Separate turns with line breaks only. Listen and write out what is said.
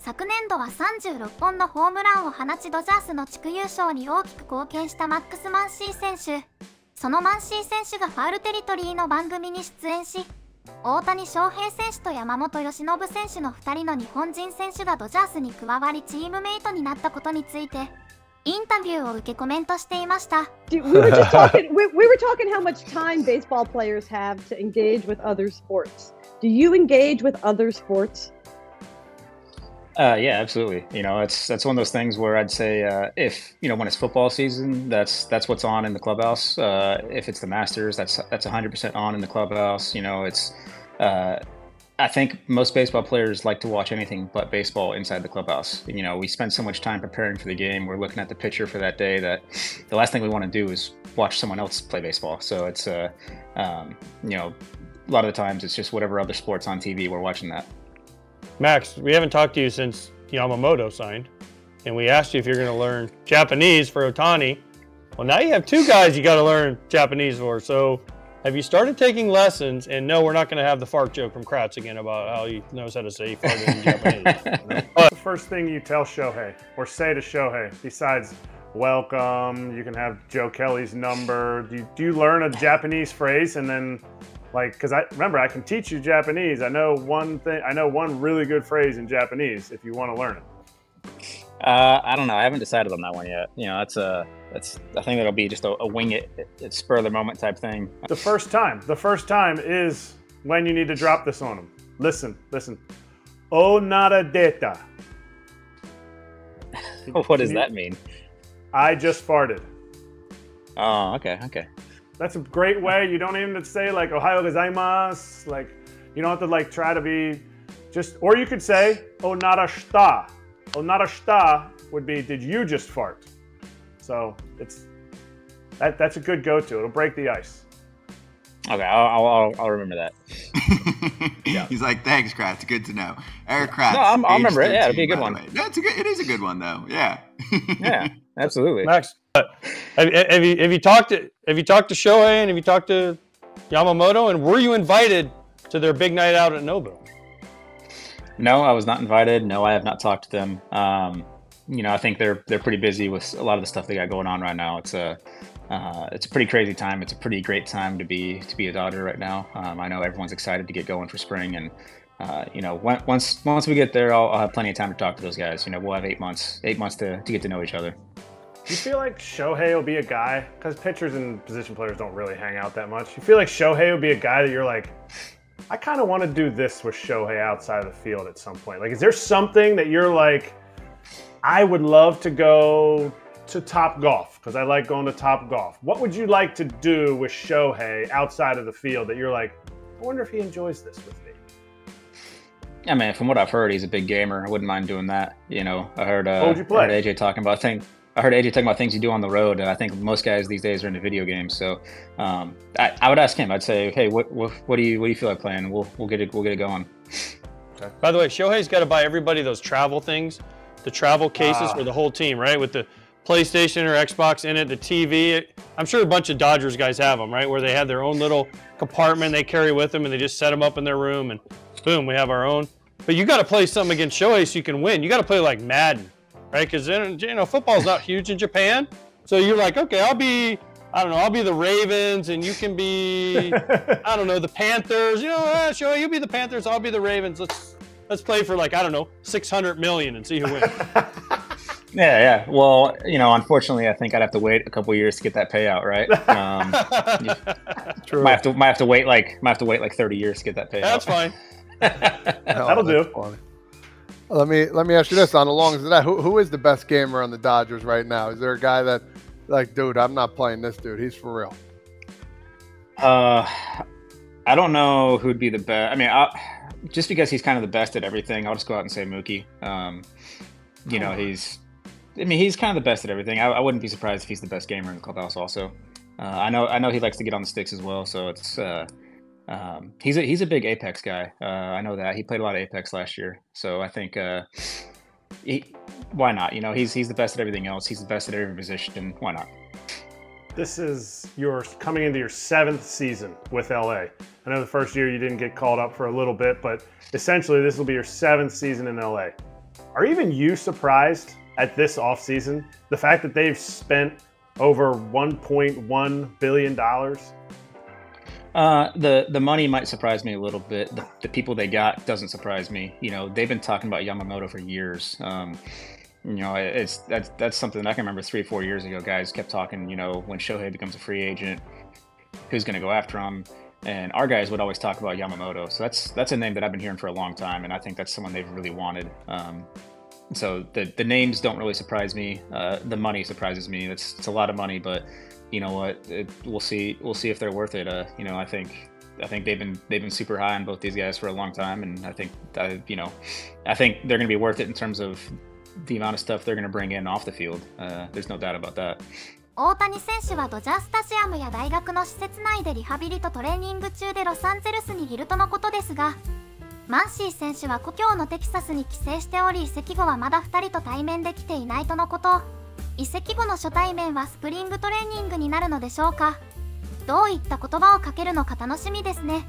昨年度は36本のホームランを放ちドジャースの地区優勝に大きく貢献したマックス・マンシー選手。そのマンシー選手がファウルテリトリーの番組に出演し、大谷翔平選手と山本由伸選手の2人の日本人選手がドジャースに加わりチームメイトになったことについて、インタビューを受けコメントしていました。
We were talking how much time baseball players have to engage with other sports. Do you engage with other sports?
Yeah, absolutely. That's one of those things where I'd say if when it's football season, that's what's on in the clubhouse. If it's the Masters, that's 100% on in the clubhouse. I think most baseball players like to watch anything but baseball inside the clubhouse. We spend so much time preparing for the game. We're looking at the pitcher for that day that the last thing we want to do is watch someone else play baseball. So it's a lot of the times it's just whatever other sports on TV, we're watching that.
Max, we haven't talked to you since Yamamoto signed, and we asked you if you're going to learn Japanese for Otani. Well, now you have two guys you got to learn Japanese for. So have you started taking lessons? And no, we're not going to have the fart joke from Kratz again about how he knows how to say fart in Japanese.
What's the first thing you tell Shohei or say to Shohei besides welcome? You can have Joe Kelly's number. Do you learn a Japanese phrase and then because I can teach you Japanese. I know one really good phrase in Japanese if you want to learn it.
I don't know. I haven't decided on that one yet. I think that'll be just a wing it, spur of the moment type thing.
The first time is when you need to drop this on them. Listen. O nara data.
What does that mean?
I just farted.
Oh, okay.
That's a great way. You don't even have to say Ohayo gozaimasu. You don't have to try to be or you could say onarashita. Onarashita would be did you just fart? So that's a good go-to. It'll break the ice.
Okay, I'll remember that.
Yeah. He's like, thanks, Kratz. Good to know. Eric Kratz.
No, I'll remember it. Yeah, it'll be a good one.
It is a good one though. Yeah.
Yeah, absolutely.
Max, have you talked to Shohei and have you talked to Yamamoto, and were you invited to their big night out at Nobu?
No, I was not invited. No, I have not talked to them. I think they're pretty busy with a lot of the stuff they got going on right now. It's a pretty crazy time. It's a pretty great time to be a Dodger right now. I know everyone's excited to get going for spring, and once we get there, I'll have plenty of time to talk to those guys. We'll have 8 months to get to know each other.
Do you feel like Shohei will be a guy, because pitchers and position players don't really hang out that much. You feel like Shohei will be a guy that you're like, I kind of want to do this with Shohei outside of the field at some point. Is there something that you're like, I would love to go to Top Golf because I like going to Top Golf. What would you like to do with Shohei outside of the field that you're like, I wonder if he enjoys this with me?
Yeah, man, from what I've heard, he's a big gamer. I wouldn't mind doing that. I heard,
what would you play?
I heard AJ talking about things you do on the road. And I think most guys these days are into video games. So I would ask him. I'd say, hey, what do you feel like playing? We'll get it going.
Okay. By the way, Shohei's got to buy everybody those travel things, the travel cases for the whole team, right? With the PlayStation or Xbox in it, the TV. I'm sure a bunch of Dodgers guys have them, right? Where they have their own little compartment they carry with them, and they just set them up in their room, and boom, we have our own. But you got to play something against Shohei so you can win. You got to play like Madden, right? Because football's not huge in Japan. So you're like, okay, I'll be the Ravens, and you can be, the Panthers. Shohei, you be the Panthers, I'll be the Ravens. Let's play for $600 million and see who wins.
Yeah. Well, unfortunately, I think I'd have to wait a couple years to get that payout, right?
True.
Might have to wait like 30 years to get that payout.
That's fine.
That'll do.
Funny. Let me ask you this: on the long as that, who is the best gamer on the Dodgers right now? Is there a guy that, dude, I'm not playing this dude. He's for real.
I don't know who'd be the best. I mean, just because he's kind of the best at everything, I'll just go out and say Mookie. He's kind of the best at everything. I wouldn't be surprised if he's the best gamer in the clubhouse. Also, I know he likes to get on the sticks as well. So it's he's a big Apex guy. I know that he played a lot of Apex last year. So I think why not? He's the best at everything else. He's the best at every position. Why not?
This is coming into your 7th season with LA. I know the first year you didn't get called up for a little bit, but essentially this will be your 7th season in LA. Are even you surprised at this offseason? The fact that they've spent over $1.1 billion?
The money might surprise me a little bit. The people they got doesn't surprise me. You know, they've been talking about Yamamoto for years. You know, that's something that I can remember 3 or 4 years ago. Guys kept talking, you know, when Shohei becomes a free agent, who's going to go after him? And our guys would always talk about Yamamoto. So that's a name that I've been hearing for a long time, and I think that's someone they've really wanted. So the names don't really surprise me. The money surprises me. It's a lot of money, but you know what? We'll see if they're worth it. You know, I think they've been super high on both these guys for a long time, and I think you know, I think they're going to be worth it in terms of the amount of stuff they're going to bring in off the field. There's no doubt about that.
大谷選手はドジャースタジアムや大学の施設内でリハビリとトレーニング中でロサンゼルスにいるとのことですが、マンシー選手は故郷のテキサスに帰省しており、移籍後はまだ2人と対面できていないとのこと。移籍後の初対面はスプリングトレーニングになるのでしょうか。どういった言葉をかけるのか楽しみですね。